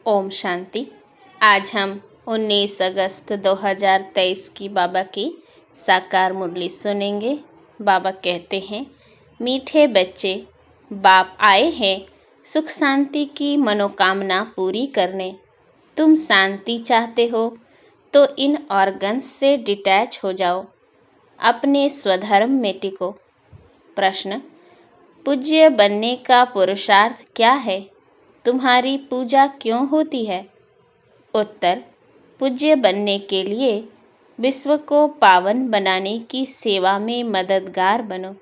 ओम शांति। आज हम 19 अगस्त 2023 की बाबा की साकार मुरली सुनेंगे। बाबा कहते हैं, मीठे बच्चे, बाप आए हैं सुख शांति की मनोकामना पूरी करने। तुम शांति चाहते हो तो इन ऑर्गन्स से डिटैच हो जाओ, अपने स्वधर्म में टिको। प्रश्न, पूज्य बनने का पुरुषार्थ क्या है? तुम्हारी पूजा क्यों होती है? उत्तर, पूज्य बनने के लिए विश्व को पावन बनाने की सेवा में मददगार बनो।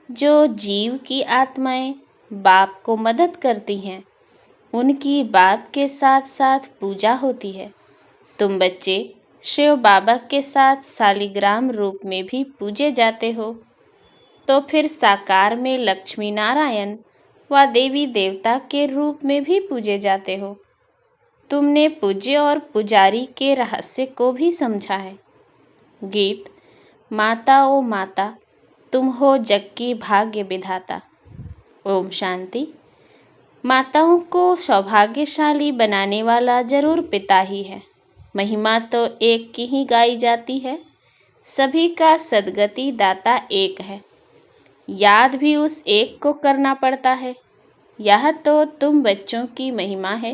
जो जीव की आत्माएं बाप को मदद करती हैं, उनकी बाप के साथ साथ पूजा होती है। तुम बच्चे शिव बाबा के साथ शालिग्राम रूप में भी पूजे जाते हो, तो फिर साकार में लक्ष्मी नारायण व देवी देवता के रूप में भी पूजे जाते हो। तुमने पूज्य और पुजारी के रहस्य को भी समझा है। गीत, माता ओ माता, तुम हो जग की भाग्य विधाता। ओम शांति। माताओं को सौभाग्यशाली बनाने वाला जरूर पिता ही है। महिमा तो एक की ही गाई जाती है। सभी का सद्गति दाता एक है। याद भी उस एक को करना पड़ता है। यह तो तुम बच्चों की महिमा है।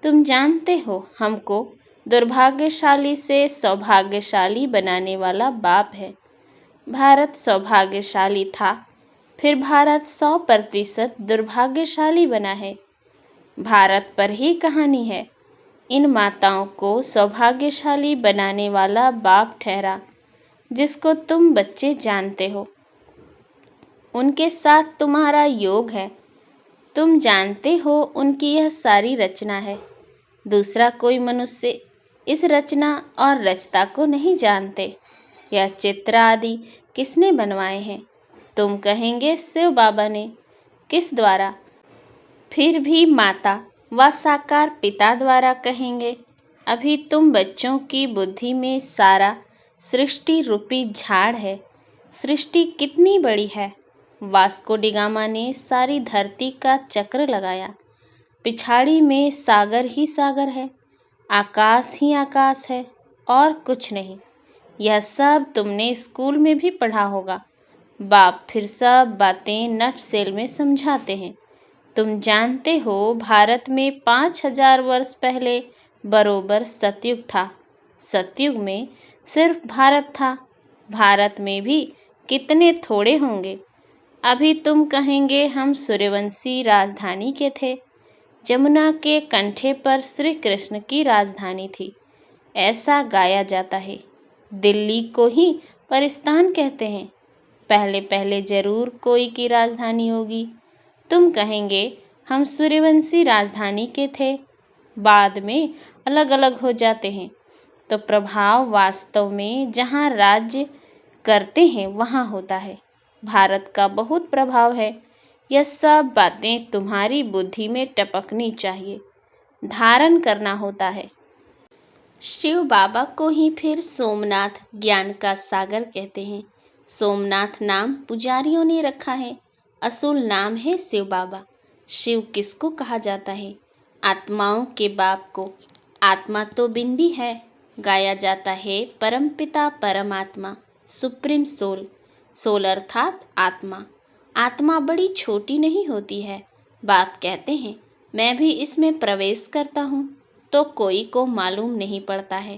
तुम जानते हो, हमको दुर्भाग्यशाली से सौभाग्यशाली बनाने वाला बाप है। भारत सौभाग्यशाली था, फिर भारत 100% दुर्भाग्यशाली बना है। भारत पर ही कहानी है। इन माताओं को सौभाग्यशाली बनाने वाला बाप ठहरा, जिसको तुम बच्चे जानते हो। उनके साथ तुम्हारा योग है। तुम जानते हो उनकी यह सारी रचना है। दूसरा कोई मनुष्य इस रचना और रचता को नहीं जानते। यह चित्र आदि किसने बनवाए हैं? तुम कहेंगे शिव बाबा ने। किस द्वारा? फिर भी माता व साकार पिता द्वारा कहेंगे। अभी तुम बच्चों की बुद्धि में सारा सृष्टि रूपी झाड़ है। सृष्टि कितनी बड़ी है। वास्को डी गामा ने सारी धरती का चक्र लगाया। पिछाड़ी में सागर ही सागर है, आकाश ही आकाश है और कुछ नहीं। यह सब तुमने स्कूल में भी पढ़ा होगा। बाप फिर सब बातें नट सेल में समझाते हैं। तुम जानते हो, भारत में 5000 वर्ष पहले बरोबर सतयुग था। सतयुग में सिर्फ भारत था। भारत में भी कितने थोड़े होंगे। अभी तुम कहेंगे हम सूर्यवंशी राजधानी के थे। जमुना के कंठे पर श्री कृष्ण की राजधानी थी, ऐसा गाया जाता है। दिल्ली को ही परिस्तान कहते हैं। पहले पहले जरूर कोई की राजधानी होगी। तुम कहेंगे हम सूर्यवंशी राजधानी के थे, बाद में अलग अलग हो जाते हैं। तो प्रभाव वास्तव में जहाँ राज्य करते हैं वहाँ होता है। भारत का बहुत प्रभाव है। यह सब बातें तुम्हारी बुद्धि में टपकनी चाहिए, धारण करना होता है। शिव बाबा को ही फिर सोमनाथ ज्ञान का सागर कहते हैं। सोमनाथ नाम पुजारियों ने रखा है, असूल नाम है शिव बाबा। शिव किसको कहा जाता है? आत्माओं के बाप को। आत्मा तो बिंदी है। गाया जाता है परमपिता परमात्मा, सुप्रीम सोल। सोल अर्थात आत्मा। आत्मा बड़ी छोटी नहीं होती है। बाप कहते हैं, मैं भी इसमें प्रवेश करता हूँ तो कोई को मालूम नहीं पड़ता है,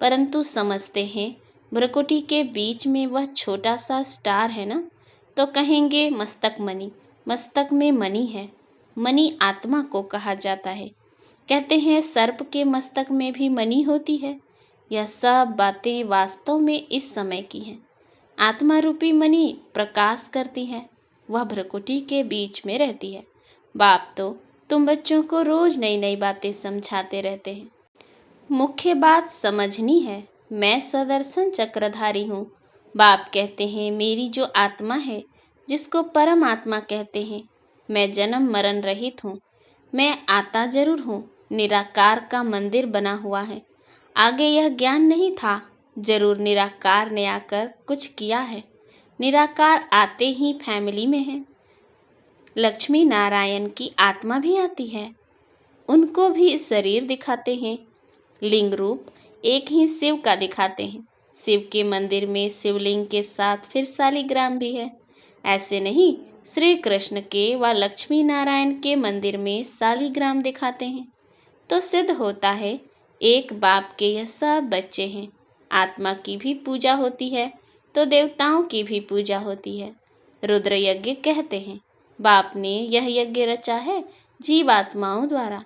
परंतु समझते हैं भ्रकुटी के बीच में वह छोटा सा स्टार है ना, तो कहेंगे मस्तक मणि। मस्तक में मणि है। मणि आत्मा को कहा जाता है। कहते हैं सर्प के मस्तक में भी मणि होती है। यह सब बातें वास्तव में इस समय की हैं। आत्मा रूपी मणि प्रकाश करती है, वह भ्रकुटी के बीच में रहती है। बाप तो तुम बच्चों को रोज नई नई बातें समझाते रहते हैं। मुख्य बात समझनी है। मैं स्वदर्शन चक्रधारी हूँ। बाप कहते हैं, मेरी जो आत्मा है, जिसको परम आत्मा कहते हैं, मैं जन्म मरण रहित हूँ। मैं आता जरूर हूँ। निराकार का मंदिर बना हुआ है। आगे यह ज्ञान नहीं था। जरूर निराकार ने आकर कुछ किया है। निराकार आते ही फैमिली में है। लक्ष्मी नारायण की आत्मा भी आती है। उनको भी शरीर दिखाते हैं। लिंग रूप एक ही शिव का दिखाते हैं। शिव के मंदिर में शिवलिंग के साथ फिर शालिग्राम भी है। ऐसे नहीं, श्री कृष्ण के व लक्ष्मी नारायण के मंदिर में शालिग्राम दिखाते हैं। तो सिद्ध होता है एक बाप के यह सब बच्चे हैं। आत्मा की भी पूजा होती है तो देवताओं की भी पूजा होती है। रुद्र यज्ञ कहते हैं बाप ने यह यज्ञ रचा है जीवात्माओं द्वारा।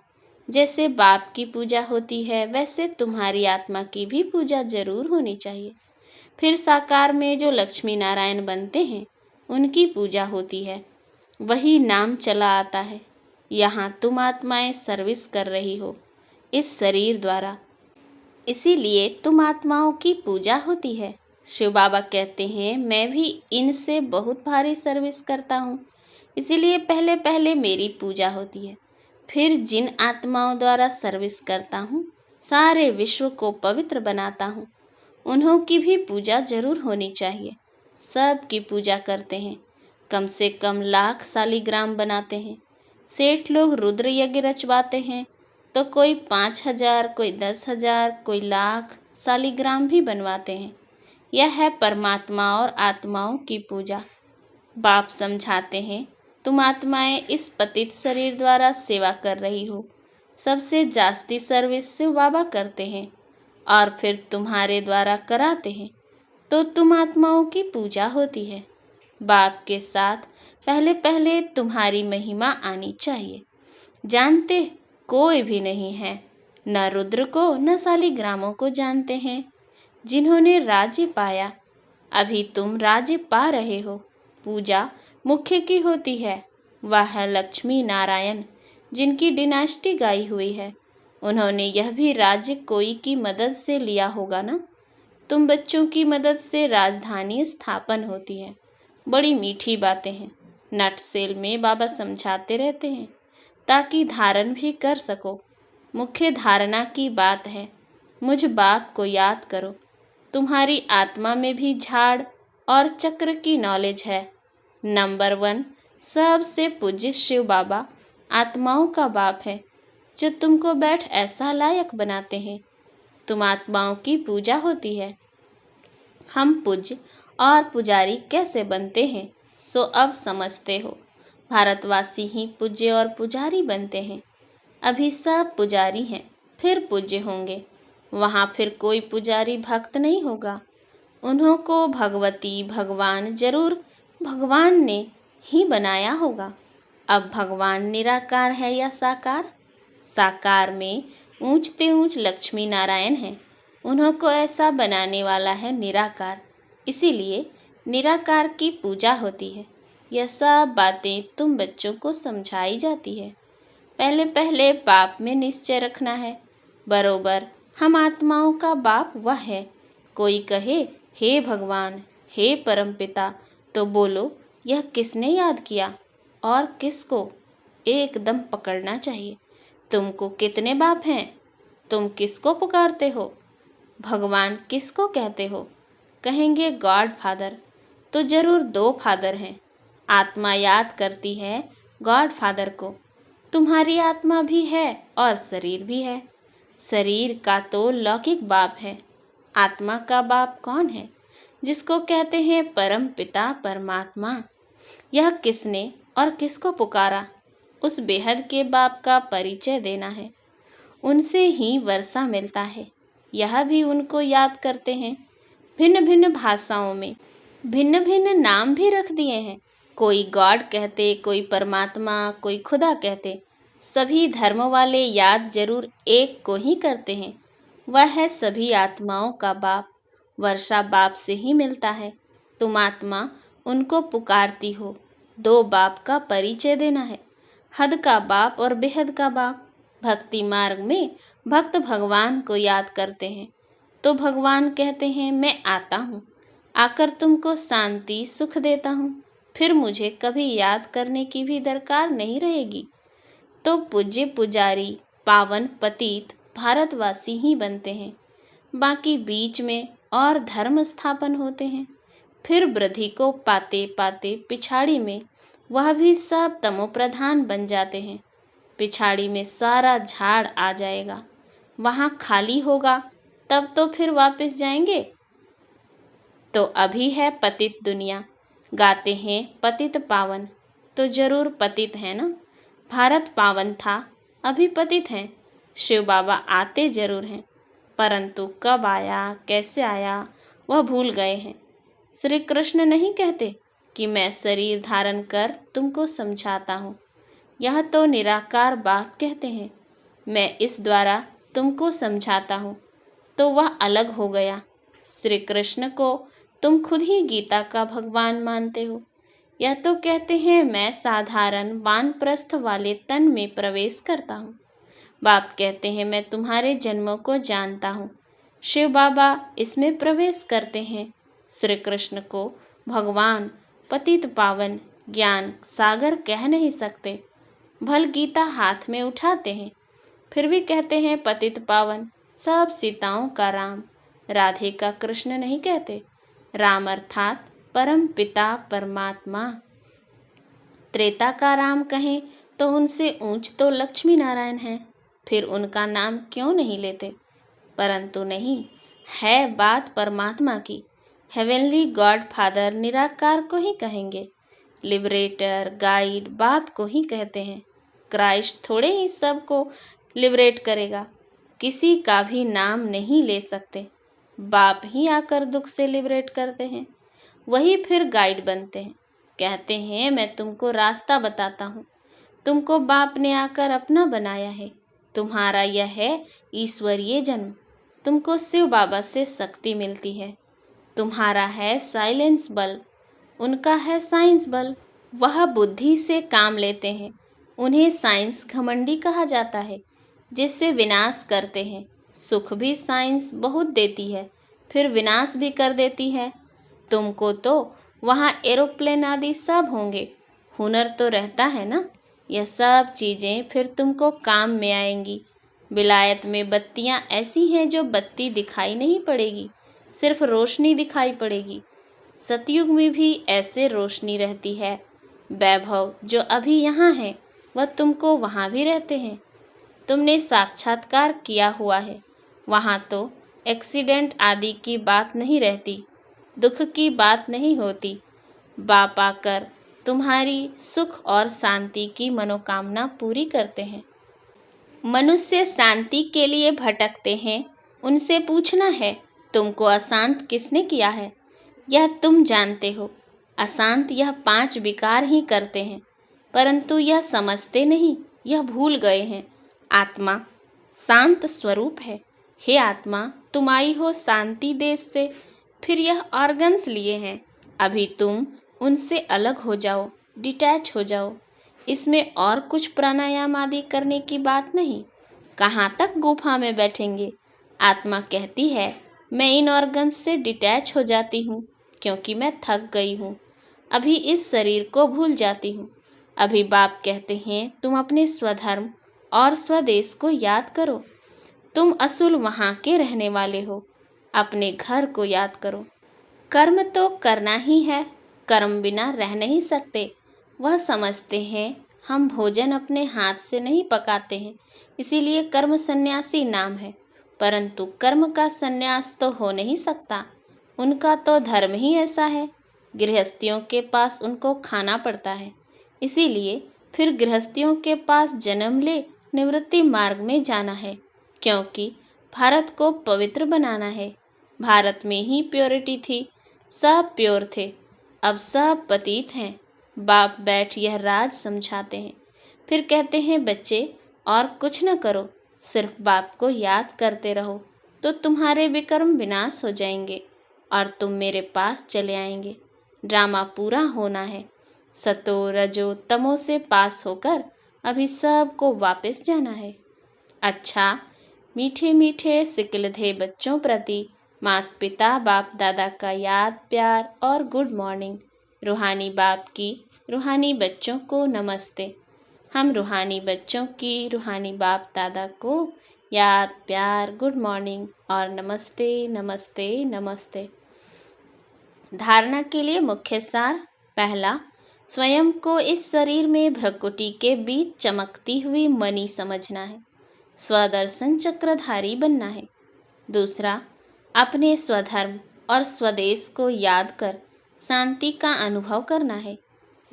जैसे बाप की पूजा होती है वैसे तुम्हारी आत्मा की भी पूजा जरूर होनी चाहिए। फिर साकार में जो लक्ष्मी नारायण बनते हैं उनकी पूजा होती है। वही नाम चला आता है। यहाँ तुम आत्माएं सर्विस कर रही हो इस शरीर द्वारा, इसीलिए तुम आत्माओं की पूजा होती है। शिव बाबा कहते हैं मैं भी इनसे बहुत भारी सर्विस करता हूँ, इसीलिए पहले पहले मेरी पूजा होती है। फिर जिन आत्माओं द्वारा सर्विस करता हूँ सारे विश्व को पवित्र बनाता हूँ, उन्हों की भी पूजा जरूर होनी चाहिए। सब की पूजा करते हैं, कम से कम लाख शालिग्राम बनाते हैं। सेठ लोग रुद्र यज्ञ रचवाते हैं तो कोई 5,000, कोई 10,000, कोई लाख शालिग्राम भी बनवाते हैं। यह है परमात्मा और आत्माओं की पूजा। बाप समझाते हैं तुम आत्माएं इस पतित शरीर द्वारा सेवा कर रही हो। सबसे जास्ती सर्विस शिव बाबा करते हैं और फिर तुम्हारे द्वारा कराते हैं, तो तुम आत्माओं की पूजा होती है। बाप के साथ पहले पहले तुम्हारी महिमा आनी चाहिए। जानते कोई भी नहीं है, न रुद्र को न शालिग्रामों को जानते हैं जिन्होंने राज्य पाया। अभी तुम राज्य पा रहे हो। पूजा मुख्य की होती है। वह है लक्ष्मी नारायण जिनकी डिनास्टी गाई हुई है। उन्होंने यह भी राज्य कोई की मदद से लिया होगा ना। तुम बच्चों की मदद से राजधानी स्थापन होती है। बड़ी मीठी बातें हैं। नटसेल में बाबा समझाते रहते हैं ताकि धारण भी कर सको। मुख्य धारणा की बात है मुझ बाप को याद करो। तुम्हारी आत्मा में भी झाड़ और चक्र की नॉलेज है। नंबर 1 सबसे पूज्य शिव बाबा आत्माओं का बाप है जो तुमको बैठ ऐसा लायक बनाते हैं। तुम आत्माओं की पूजा होती है। हम पूज्य और पुजारी कैसे बनते हैं सो अब समझते हो। भारतवासी ही पूज्य और पुजारी बनते हैं। अभी सब पुजारी हैं फिर पूज्य होंगे। वहाँ फिर कोई पुजारी भक्त नहीं होगा। उन्हों को भगवती भगवान जरूर भगवान ने ही बनाया होगा। अब भगवान निराकार है या साकार? साकार में ऊंचते ऊंच लक्ष्मी नारायण हैं। उन्हों को ऐसा बनाने वाला है निराकार, इसीलिए निराकार की पूजा होती है। यह सब बातें तुम बच्चों को समझाई जाती है। पहले पहले बाप में निश्चय रखना है। बरोबर हम आत्माओं का बाप वह है। कोई कहे हे भगवान, हे परमपिता, तो बोलो यह किसने याद किया और किसको? एकदम पकड़ना चाहिए। तुमको कितने बाप हैं? तुम किसको पुकारते हो? भगवान किसको कहते हो? कहेंगे गॉड फादर, तो जरूर 2 फादर हैं। आत्मा याद करती है गॉड फादर को। तुम्हारी आत्मा भी है और शरीर भी है। शरीर का तो लौकिक बाप है। आत्मा का बाप कौन है? जिसको कहते हैं परम पिता परमात्मा। यह किसने और किसको पुकारा? उस बेहद के बाप का परिचय देना है। उनसे ही वर्षा मिलता है। यह भी उनको याद करते हैं। भिन्न भिन्न भाषाओं में भिन्न भिन्न नाम भी रख दिए हैं। कोई गॉड कहते, कोई परमात्मा, कोई खुदा कहते। सभी धर्म वाले याद जरूर एक को ही करते हैं। वह है सभी आत्माओं का बाप। वर्षा बाप से ही मिलता है। तुम आत्मा उनको पुकारती हो। 2 बाप का परिचय देना है, हद का बाप और बेहद का बाप। भक्ति मार्ग में भक्त भगवान को याद करते हैं तो भगवान कहते हैं मैं आता हूँ, आकर तुमको शांति सुख देता हूँ। फिर मुझे कभी याद करने की भी दरकार नहीं रहेगी। तो पूज्य पुजारी पावन पतित भारतवासी ही बनते हैं। बाकी बीच में और धर्म स्थापन होते हैं। फिर वृद्धि को पाते पाते पिछाड़ी में वह भी सब तमोप्रधान बन जाते हैं। पिछाड़ी में सारा झाड़ आ जाएगा, वहाँ खाली होगा, तब तो फिर वापस जाएंगे। तो अभी है पतित दुनिया, गाते हैं पतित पावन, तो जरूर पतित है ना। भारत पावन था, अभी पतित हैं। शिव बाबा आते जरूर हैं, परंतु कब आया कैसे आया वह भूल गए हैं। श्री कृष्ण नहीं कहते कि मैं शरीर धारण कर तुमको समझाता हूँ, यह तो निराकार बाप कहते हैं, मैं इस द्वारा तुमको समझाता हूँ, तो वह अलग हो गया। श्री कृष्ण को तुम खुद ही गीता का भगवान मानते हो। यह तो कहते हैं मैं साधारण वानप्रस्थ वाले तन में प्रवेश करता हूँ। बाप कहते हैं मैं तुम्हारे जन्मों को जानता हूँ। शिव बाबा इसमें प्रवेश करते हैं। श्री कृष्ण को भगवान, पतित पावन, ज्ञान सागर कह नहीं सकते। भल गीता हाथ में उठाते हैं, फिर भी कहते हैं पतित पावन। सब सीताओं का राम, राधे का कृष्ण नहीं कहते। राम अर्थात परम पिता परमात्मा। त्रेता का राम कहें तो उनसे ऊंच तो लक्ष्मी नारायण हैं, फिर उनका नाम क्यों नहीं लेते। परंतु नहीं, है बात परमात्मा की। हेवनली गॉड फादर निराकार को ही कहेंगे। लिबरेटर, गाइड बाप को ही कहते हैं। क्राइस्ट थोड़े ही सबको लिबरेट करेगा, किसी का भी नाम नहीं ले सकते। बाप ही आकर दुख से लिबरेट करते हैं, वही फिर गाइड बनते हैं। कहते हैं मैं तुमको रास्ता बताता हूँ। तुमको बाप ने आकर अपना बनाया है। तुम्हारा यह है ईश्वरीय जन्म। तुमको शिव बाबा से शक्ति मिलती है। तुम्हारा है साइलेंस बल, उनका है साइंस बल। वह बुद्धि से काम लेते हैं, उन्हें साइंस घमंडी कहा जाता है, जिससे विनाश करते हैं। सुख भी साइंस बहुत देती है, फिर विनाश भी कर देती है। तुमको तो वहाँ एरोप्लेन आदि सब होंगे, हुनर तो रहता है ना। यह सब चीज़ें फिर तुमको काम में आएंगी। विलायत में बत्तियाँ ऐसी हैं जो बत्ती दिखाई नहीं पड़ेगी, सिर्फ रोशनी दिखाई पड़ेगी। सतयुग में भी ऐसे रोशनी रहती है। वैभव जो अभी यहाँ है वह तुमको वहाँ भी रहते हैं। तुमने साक्षात्कार किया हुआ है, वहाँ तो एक्सीडेंट आदि की बात नहीं रहती, दुख की बात नहीं होती। बाप आकर तुम्हारी सुख और शांति की मनोकामना पूरी करते हैं। मनुष्य शांति के लिए भटकते हैं, उनसे पूछना है तुमको अशांत किसने किया है। यह तुम जानते हो। अशांत यह 5 विकार ही करते हैं, परंतु यह समझते नहीं, यह भूल गए हैं। आत्मा शांत स्वरूप है। हे आत्मा, तुम आई हो शांति देश से, फिर यह ऑर्गन्स लिए हैं। अभी तुम उनसे अलग हो जाओ, डिटैच हो जाओ। इसमें और कुछ प्राणायाम आदि करने की बात नहीं। कहाँ तक गुफा में बैठेंगे। आत्मा कहती है मैं इन ऑर्गन्स से डिटैच हो जाती हूँ, क्योंकि मैं थक गई हूँ। अभी इस शरीर को भूल जाती हूँ। अभी बाप कहते हैं तुम अपने स्वधर्म और स्वदेश को याद करो। तुम असूल वहाँ के रहने वाले हो। अपने घर को याद करो। कर्म तो करना ही है, कर्म बिना रह नहीं सकते। वह समझते हैं हम भोजन अपने हाथ से नहीं पकाते हैं, इसीलिए कर्म सन्यासी नाम है। परंतु कर्म का सन्यास तो हो नहीं सकता, उनका तो धर्म ही ऐसा है। गृहस्थियों के पास उनको खाना पड़ता है, इसीलिए फिर गृहस्थियों के पास जन्म ले निवृत्ति मार्ग में जाना है, क्योंकि भारत को पवित्र बनाना है। भारत में ही प्योरिटी थी, सब प्योर थे, अब सब पतित हैं। बाप बैठ यह राज समझाते हैं, फिर कहते हैं बच्चे और कुछ न करो, सिर्फ बाप को याद करते रहो, तो तुम्हारे विकर्म विनाश हो जाएंगे और तुम मेरे पास चले आएंगे। ड्रामा पूरा होना है। सतो रजो तमो से पास होकर अभी सबको वापस जाना है। अच्छा, मीठे मीठे सिकलधे बच्चों प्रति माता पिता बाप दादा का याद प्यार और गुड मॉर्निंग। रूहानी बाप की रूहानी बच्चों को नमस्ते। हम रूहानी बच्चों की रूहानी बाप दादा को याद प्यार गुड मॉर्निंग और नमस्ते नमस्ते नमस्ते। धारणा के लिए मुख्य सार। पहला, स्वयं को इस शरीर में भ्रकुटी के बीच चमकती हुई मणि समझना है। स्वदर्शन चक्रधारी बनना है। दूसरा, अपने स्वधर्म और स्वदेश को याद कर शांति का अनुभव करना है।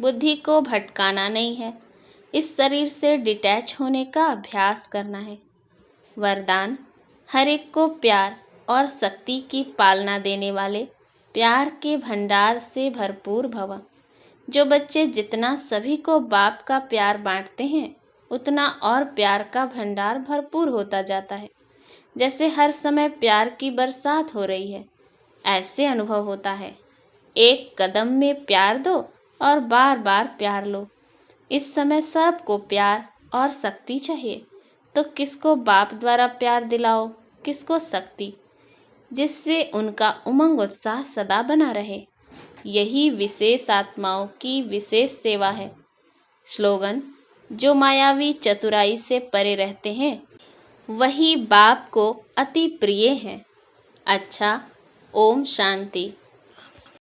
बुद्धि को भटकाना नहीं है। इस शरीर से डिटैच होने का अभ्यास करना है। वरदान, हर एक को प्यार और शक्ति की पालना देने वाले प्यार के भंडार से भरपूर भव। जो बच्चे जितना सभी को बाप का प्यार बांटते हैं, उतना और प्यार का भंडार भरपूर होता जाता है। जैसे हर समय प्यार की बरसात हो रही है, ऐसे अनुभव होता है। एक कदम में प्यार दो और बार बार प्यार लो। इस समय सबको प्यार और शक्ति चाहिए, तो किसको बाप द्वारा प्यार दिलाओ, किसको शक्ति, जिससे उनका उमंग उत्साह सदा बना रहे। यही विशेष आत्माओं की विशेष सेवा है। स्लोगन, जो मायावी चतुराई से परे रहते हैं, वही बाप को अति प्रिय हैं। अच्छा, ओम शांति।